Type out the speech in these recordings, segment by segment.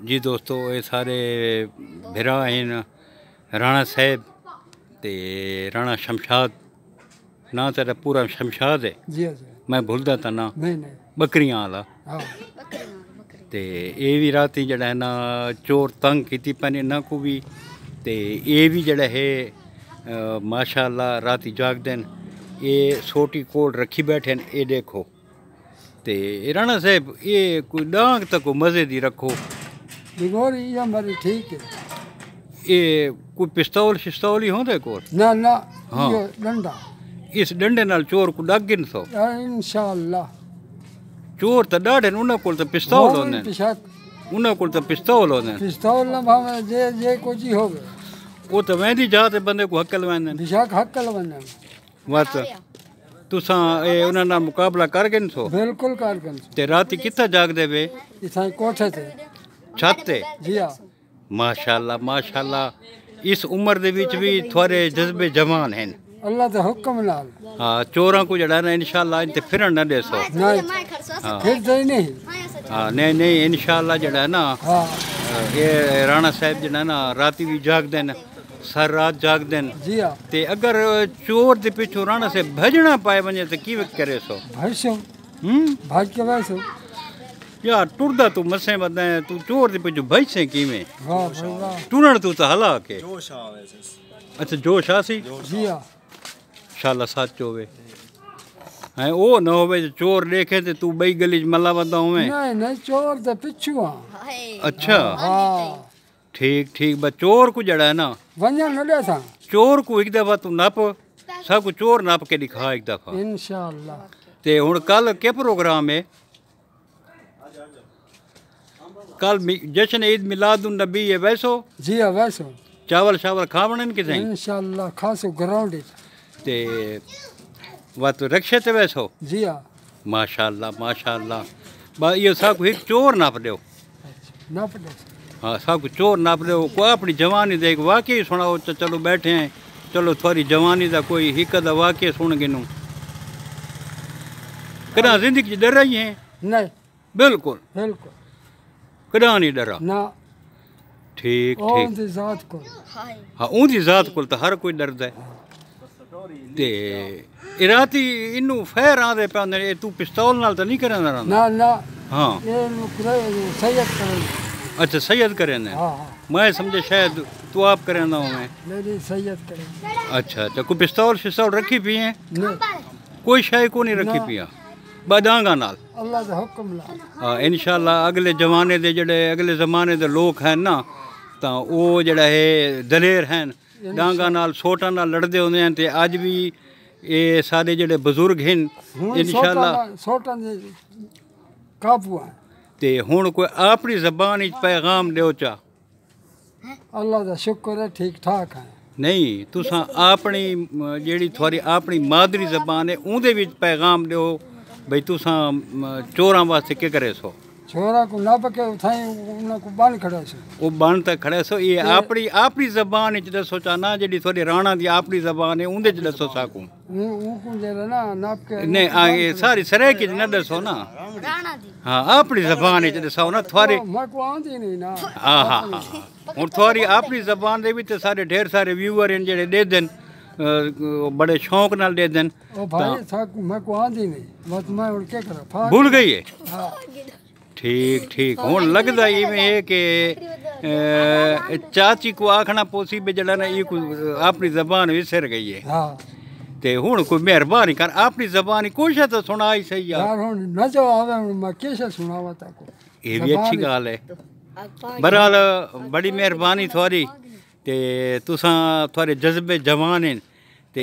जी दोस्तों, ये सारे भिरा हैं राणा साहब ते राणा शमशाद ना तेरा पूरा शमशाद है जी जी मैं भूलदा था ना नहीं नहीं बकरियां वाला हाँ ते ये भी राती जड़ा है ना चोर तंग की पैने ना को भी ते ये भी जड़ा है माशाअल्लाह राती जागदे न ये सोटी कोट रखी बैठे न ये देखो ते राणा साहब ये कोई डांग तक मज़े दी रखो दिगोरी ये हमारी ठीक है ये कोई पिस्तौल शिस्तौल ही होंदे कोल ना ना हाँ। ये डंडा इस डंडे नाल चोर को डग गिन सो इंशाअल्लाह चोर तो डाढ़े न उन्हां कोल तो पिस्तौल होंदे न पिशाक उन्हां कोल तो पिस्तौल होंदे न पिस्तौल ना भावे जे कुछ ही हो गए वो तो वेंदी जाते बंदे को हकल वेंदे न पिशाक हक्कल बनना बस तुसां ए उन्हां नाल मुकाबला कर गिन सो बिल्कुल कारगन ते राती कित्थे जागदे वे इसाई कोठे थे छत ते जी हाँ माशाअल्लाह माशाअल्लाह इस उम्र दे विच भी थोड़े जज्बे जवान हैं अल्लाह के हुक्म नाल हाँ चोरां को जड़ा ना इंशाअल्लाह इनते फिरन न देसो नहीं फिर तो ही नहीं हाँ नहीं नहीं इंशाअल्लाह जड़ा है ना हाँ ये राणा साहब जड़ा है ना राती भी जागदे न सर रात जागदे न जी हाँ ते अगर चोर दे पिछू राणा से भजना पाए वने ते की करे सो भैसो हम्म भाग के वैसो यार टुरदा तू मसे बदे तू चोर दे पिछू भैसे कीवें वाह भाई वाह टुरण तू तो हला के अच्छा जोश आसी जी हाँ शाला सच होवे हैं ओ न होवे जो चोर देखे ते तू बई गली च मल्ला बंदा होवे नहीं नहीं चोर तो पिछू हाँ अच्छा हाँ ठीक ठीक बस चोर को जड़ा है ना वंजा न दे था चोर को एक दफा तू नप सब को चोर नप के दिखा एक दफा इंशाअल्लाह ते हुन कल के प्रोग्राम है कल जश्न ईद मिलादुन नबी है वैसो जी हाँ वैसो चावल शावल खावणन किथे इंशाअल्लाह खासो ग्राउंड ते वत रक्षे ते वैसो जी हाँ माशाअल्लाह माशाअल्लाह बा ये सब को एक चोर नप दियो ना पड़े हाँ सब को चोर नप दियो को अपनी जवानी दे एक वाकई सुनाओ तो चलो बैठे हैं चलो थोड़ी जवानी दा कोई हिक दा वाकई सुन गिनू कदा जिंदगी डर रही है नहीं बिल्कुल बिल्कुल कदा नहीं डरा ना ठीक ओम ठीक दी जात को हाँ उनकी जात को तो हर कोई डरदा है ते राती इनू फैर आंदे पे तू पिस्तौल नाल तो नहीं करंदा रहंदा ना ना हाँ ये नुकरे सैयद करें अच्छा सैयद करेंदा हाँ हाँ मैं समझे शायद तू आप करेंदा हूँ मैं मेरी सैयद करें अच्छा अच्छा कोई पिस्तौल शिस्तौल रखी पी है नहीं कोई शाय को नहीं रखी पिया बदांगा नाल अल्लाह का हुक्म ला हाँ इंशाल्लाह अगले जमाने दे जड़े अगले ज़माने दे लोग हैं ना तो वो जड़ा है दलेर हैं डांगा नाल सोटा नाल लड़दे होंदे हैं ते अज भी ये सारे जड़े बुजुर्ग हैं इंशाल्लाह सोटा दे काबू है ते हुण कोई अपनी ज़बान विच पैगाम दियो चा अल्लाह का शुक्र है ठीक ठाक है नहीं तुसां अपनी जेड़ी थोड़ी अपनी मादरी ज़बान है उहदे विच पैगाम दियो भई तुसां चोरां वास्ते के करे सो छोरा को ना पके उठाई उन्हें को बांध खड़ा से वो बन तक खड़े सो ये अपनी ज़बान विच दसो चा ना जेड़ी थोड़ी राणा दी अपनी ज़बान है उहदे च दसो साकू उनको दे ना नाप के नहीं ये सारी सराइकी न दसो ना हाँ अपनी ज़बान विच दसो ना थोड़ी मैं को आंदी नहीं ना हाँ हाँ हाँ हुण थोड़ी अपनी ज़बान दे भी ते सारे ढेर सारे व्यूअर हैं जेड़े दे देन बड़े शौक नाल दे देन ओ भाई साकू मैं को आंदी नहीं बस मैं उड़ के करा भूल गई है हाँ ठीक ठीक हुण लगदा इवें है कि चाची को आखना पोसी बे जड़ा ना ये अपनी ज़बान विसर गई है हाँ ते हुण कोई मेहरबानी कर अपनी ज़बान कोशिश तो सुना ही सही यार यार हुन न जो आवे हुन मैं कैसे सुनावा ताको ये भी अच्छी गाल है बहरहाल बड़ी मेहरबानी थोड़ी ते तुसां थोड़े जज्बे जवान हैं ते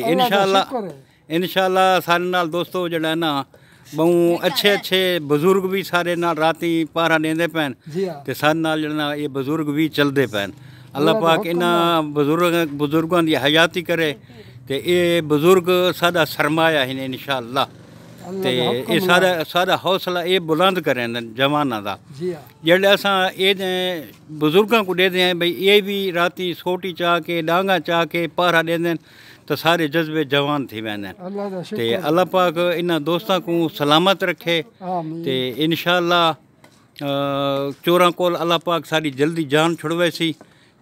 इंशाल्लाह सारे नाल दोस्तों जड़ा ना बहु अच्छे बुजुर्ग भी सारे नाल राती पहरा देंदे पैन जी हाँ ते सारे नाल जड़ा ये बुजुर्ग भी चलदे पैन अल्लाह पाक इन्हां बुजुर्गां दी हयाती करे ते ये बुजुर्ग सादा सरमाया है इंशाल्लाह ते ये सादा हौसला ये बुलंद करें जवाना दा जी हाँ जेल्लै असां ये बुजुर्गां को देते हैं भाई ये भी राती सोटी चाह के डांगा चाह के पहरा देंदे तो सारे जज्बे जवान थी वेंदे ते अल्लाह पाक इन्हां दोस्तां को सलामत रखे ते इंशाअल्लाह चोरां कोल अल्लाह पाक सारी जल्दी जान छुड़वे सी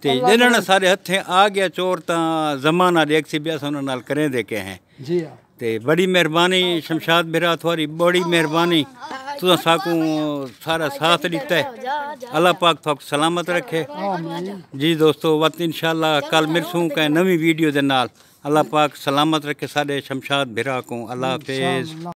ते जिन्होंने सारे हत्थें आ गया चोर तां जमाना देख सी भी अस उन्हां नाल करें देखे हैं जी हाँ ते बड़ी मेहरबानी शमशाद बिरा थोड़ी बड़ी मेहरबानी तुसा साकू सारा साथ दिता है अल्लाह पाक थोक सलामत रखे जी दोस्तों वक्त इंशाल्लाह कल मिलसूं कहीं नवी वीडियो दे नाल अल्लाह पाक सलामत रखे साडे शमशाद बिरा को अल्लाह हाफिज़।